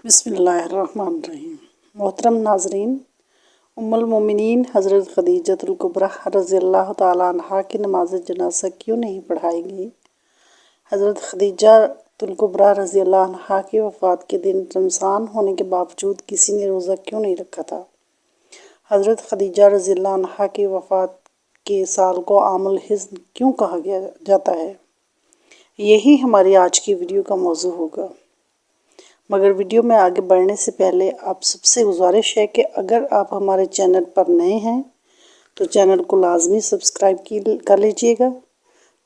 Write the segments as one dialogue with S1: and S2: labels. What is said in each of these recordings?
S1: بسم اللہ الرحمن الرحیم۔ محترم ناظرین، ام المومنین حضرت خدیجۃ الکبریٰ رضی اللہ تعالیٰ عنہا کی نماز جنازہ کیوں نہیں پڑھائی گئی؟ حضرت خدیجۃ الکبریٰ رضی اللہ عنہا کی وفات کے دن رمضان ہونے کے باوجود کسی نے روزہ کیوں نہیں رکھا تھا؟ حضرت خدیجہ رضی اللہ عنہا کی وفات کے سال کو عام الحزن کیوں کہا جاتا ہے؟ یہی ہماری آج کی ویڈیو کا موضوع ہوگا۔ مگر ویڈیو میں آگے بڑھنے سے پہلے آپ سب سے گزارش ہے کہ اگر آپ ہمارے چینل پر نئے ہیں تو چینل کو لازمی سبسکرائب کر لیجئے گا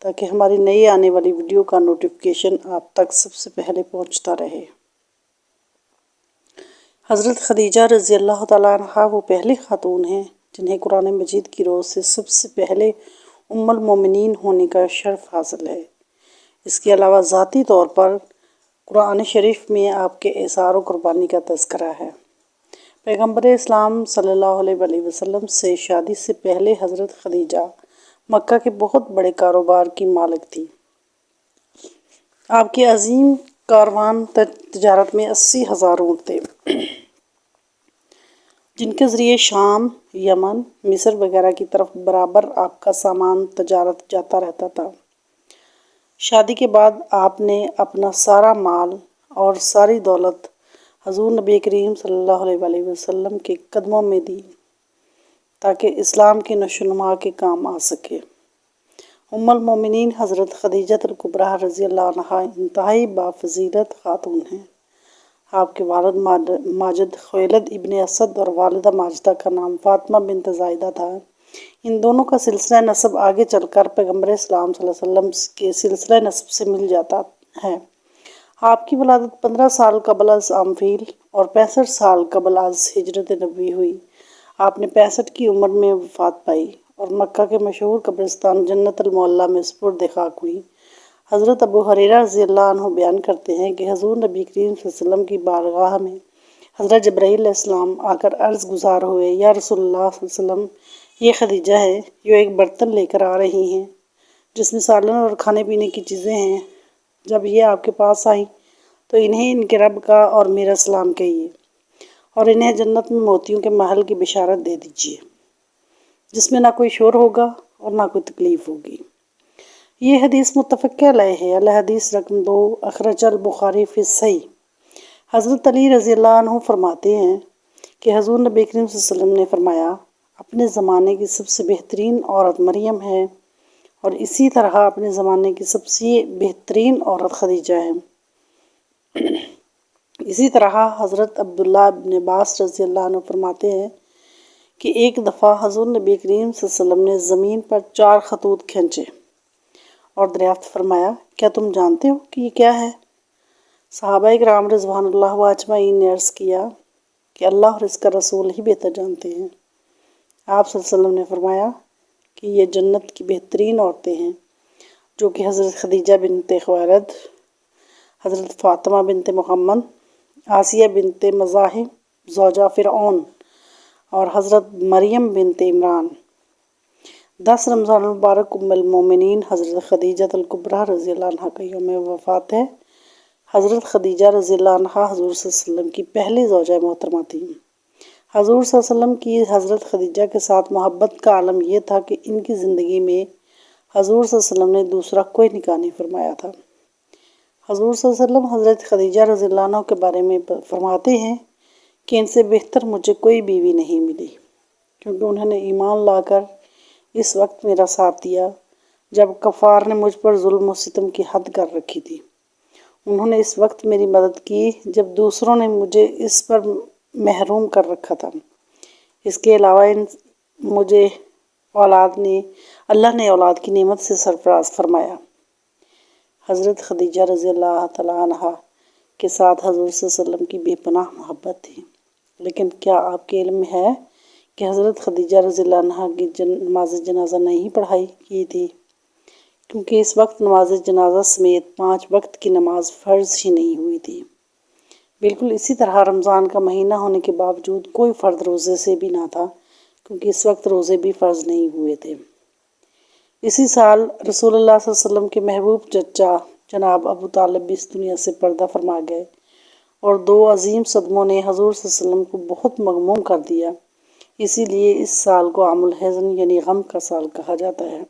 S1: تاکہ ہماری نئی آنے والی ویڈیو کا نوٹیفیکیشن آپ تک سب سے پہلے پہنچتا رہے۔ حضرت خدیجہ رضی اللہ تعالیٰ عنہا وہ پہلی خاتون ہیں جنہیں قرآن مجید کی روح سے سب سے پہلے ام المومنین ہونے کا شرف حاصل ہے۔ اس کے علاوہ ذاتی طور پر قرآن شریف میں آپ کے اثار و قربانی کا تذکرہ ہے۔ پیغمبر اسلام صلی اللہ علیہ وآلہ وسلم سے شادی سے پہلے حضرت خدیجہ مکہ کے بہت بڑے کاروبار کی مالک تھی۔ آپ کے عظیم کاروان تجارت میں 80,000 اونٹ تھے جن کے ذریعے شام، یمن، مصر وغیرہ کی طرف برابر آپ کا سامان تجارت جاتا رہتا تھا۔ شادی کے بعد آپ نے اپنا سارا مال اور ساری دولت حضور نبی کریم صلی اللہ علیہ وآلہ وسلم کے قدموں میں دی تاکہ اسلام کی نشو و نما کے کام آ سکے۔ ام المومنین حضرت خدیجۃ الکبریٰ رضی اللہ عنہا انتہائی بافضیلت خاتون ہیں۔ آپ کے والد ماجد خویلد ابن اسد اور والدہ ماجدہ کا نام فاطمہ بنت زائدہ تھا۔ ان دونوں کا سلسلہ نسب آگے چل کر پیغمبر اسلام صلی اللہ علیہ وسلم کے سلسلہ نسب سے مل جاتا ہے۔ آپ کی ولادت 15 سال قبل از عام فیل اور 65 سال قبل از ہجرت نبوی ہوئی۔ آپ نے 65 کی عمر میں وفات پائی اور مکہ کے مشہور قبرستان جنت المعلیٰ میں سپرد خاک ہوئی۔ حضرت ابو ہریرہ رضی اللہ عنہ بیان کرتے ہیں کہ حضور نبی کریم صلی اللہ علیہ وسلم کی بارگاہ میں حضرت جبرائیل علیہ السلام آ کر عرض گزار ہوئے، یا رسول اللہ صلی اللہ علیہ وسلم، یہ خدیجہ ہے جو ایک برتن لے کر آ رہی ہیں جس میں سالن اور کھانے پینے کی چیزیں ہیں۔ جب یہ آپ کے پاس آئیں تو انہیں ان کے رب کا اور میرا سلام کہیے اور انہیں جنت میں موتیوں کے محل کی بشارت دے دیجیے جس میں نہ کوئی شور ہوگا اور نہ کوئی تکلیف ہوگی۔ یہ حدیث متفق علیہ ہے۔ الحدیث رقم 2، اخرج البخاری فی الصحیح۔ حضرت علی رضی اللہ عنہ فرماتے ہیں کہ حضور نبی کریم صلی اللہ علیہ وسلم نے فرمایا، اپنے زمانے کی سب سے بہترین عورت مریم ہے اور اسی طرح اپنے زمانے کی سب سے بہترین عورت خدیجہ ہے۔ اسی طرح حضرت عبداللہ بن عباس رضی اللہ عنہ فرماتے ہیں کہ ایک دفعہ حضور نبی کریم صلی اللہ علیہ وسلم نے زمین پر 4 خطوط کھینچے اور دریافت فرمایا، کیا تم جانتے ہو کہ یہ کیا ہے؟ صحابہ کرام رضوان اللہ اجمعین نے عرض کیا کہ اللہ اور اس کا رسول ہی بہتر جانتے ہیں۔ آپ صلی اللہ علیہ وسلم نے فرمایا کہ یہ جنت کی بہترین عورتیں ہیں جو کہ حضرت خدیجہ بنت خویلد، حضرت فاطمہ بنت محمد، آسیہ بنت مزاحم زوجہ فرعون اور حضرت مریم بنت عمران۔ 10 رمضان المبارک ام المومنین حضرت خدیجۃ الکبریٰ رضی اللہ عنہا کا یوم وفات ہے۔ حضرت خدیجہ رضی اللہ عنہا حضور صلی اللہ علیہ وسلم کی پہلی زوجہ محترمہ تھی۔ حضور صلی اللہ علیہ وسلم کی حضرت خدیجہ کے ساتھ محبت کا عالم یہ تھا کہ ان کی زندگی میں حضور صلی اللہ علیہ وسلم نے دوسرا کوئی نکاح نہیں فرمایا تھا۔ حضور صلی اللہ علیہ وسلم حضرت خدیجہ رضی اللہ عنہ کے بارے میں فرماتے ہیں کہ ان سے بہتر مجھے کوئی بیوی نہیں ملی، کیونکہ انہوں نے ایمان لا کر اس وقت میرا ساتھ دیا جب کفار نے مجھ پر ظلم و ستم کی حد کر رکھی تھی۔ انہوں نے اس وقت میری مدد کی جب دوسروں نے مجھے اس پر محروم کر رکھا تھا۔ اس کے علاوہ مجھے اللہ نے اولاد کی نعمت سے سرفراز فرمایا۔ حضرت خدیجہ رضی اللہ تعالیٰ عنہا کے ساتھ حضور صلی اللہ علیہ وسلم کی بے پناہ محبت تھی، لیکن کیا آپ کے علم میں ہے کہ حضرت خدیجہ رضی اللہ عنہا کی نماز جنازہ نہیں پڑھائی کی تھی؟ کیونکہ اس وقت نماز جنازہ سمیت 5 وقت کی نماز فرض ہی نہیں ہوئی تھی۔ بالکل اسی طرح رمضان کا مہینہ ہونے کے باوجود کوئی فرد روزے سے بھی نہ تھا، کیونکہ اس وقت روزے بھی فرض نہیں ہوئے تھے۔ اسی سال رسول اللہ صلی اللہ علیہ وسلم کے محبوب چچا جناب ابو طالب بھی اس دنیا سے پردہ فرما گئے اور 2 عظیم صدموں نے حضور صلی اللہ علیہ وسلم کو بہت مغموم کر دیا، اسی لیے اس سال کو عام الحزن یعنی غم کا سال کہا جاتا ہے۔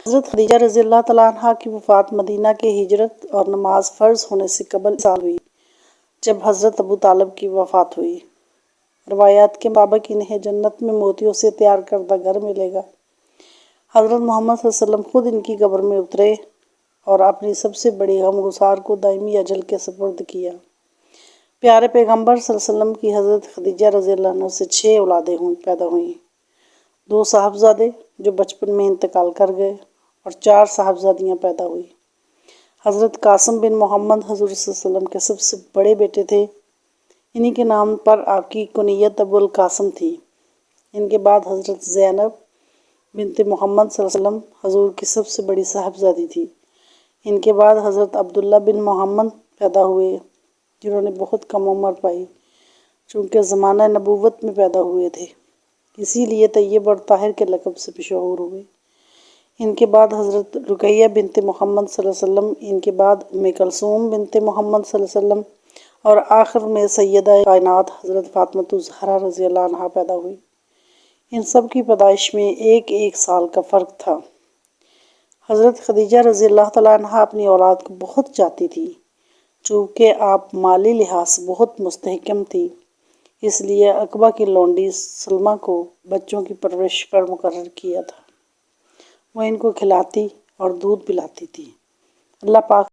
S1: حضرت خدیجہ رضی اللہ تعالیٰ عنہ کی وفات مدینہ کے ہجرت اور نماز فرض ہونے سے قبل سال ہوئی، جب حضرت ابو طالب کی وفات ہوئی۔ روایات کے مطابق انہیں جنت میں موتیوں سے تیار کردہ گھر ملے گا۔ حضرت محمد صلی اللہ علیہ وسلم خود ان کی قبر میں اترے اور اپنی سب سے بڑی غم گسار کو دائمی اجل کے سپرد کیا۔ پیارے پیغمبر صلی اللہ علیہ وسلم کی حضرت خدیجہ رضی اللہ عنہ سے 6 اولادیں پیدا ہوئیں، 2 صاحبزادے جو بچپن میں انتقال کر گئے اور 4 صاحبزادیاں پیدا ہوئی۔ حضرت قاسم بن محمد حضور صلی اللہ علیہ وسلم کے سب سے بڑے بیٹے تھے، انہی کے نام پر آپ کی کنیت ابو القاسم تھی۔ ان کے بعد حضرت زینب بنت محمد صلی اللہ علیہ وسلم حضور کی سب سے بڑی صاحبزادی تھی۔ ان کے بعد حضرت عبداللہ بن محمد پیدا ہوئے، جنہوں نے بہت کم عمر پائی چونکہ زمانہ نبوت میں پیدا ہوئے تھے، اسی لیے طیب اور طاہر کے لقب سے مشہور ہوئے۔ ان کے بعد حضرت رقیہ بنت محمد صلی اللہ علیہ وسلم، ان کے بعد ام کلثوم بنت محمد صلی اللہ علیہ وسلم، اور آخر میں سیدہ کائنات حضرت فاطمہ الزہرا رضی اللہ عنہا پیدا ہوئی۔ ان سب کی پیدائش میں ایک سال کا فرق تھا۔ حضرت خدیجہ رضی اللہ تعالیٰ عنہا اپنی اولاد کو بہت چاہتی تھی، چونکہ آپ مالی لحاظ سے بہت مستحکم تھی، اس لیے عقبہ کی لونڈی سلمہ کو بچوں کی پرورش پر مقرر کیا تھا۔ وہ ان کو کھلاتی اور دودھ پلاتی تھی۔ اللہ پاک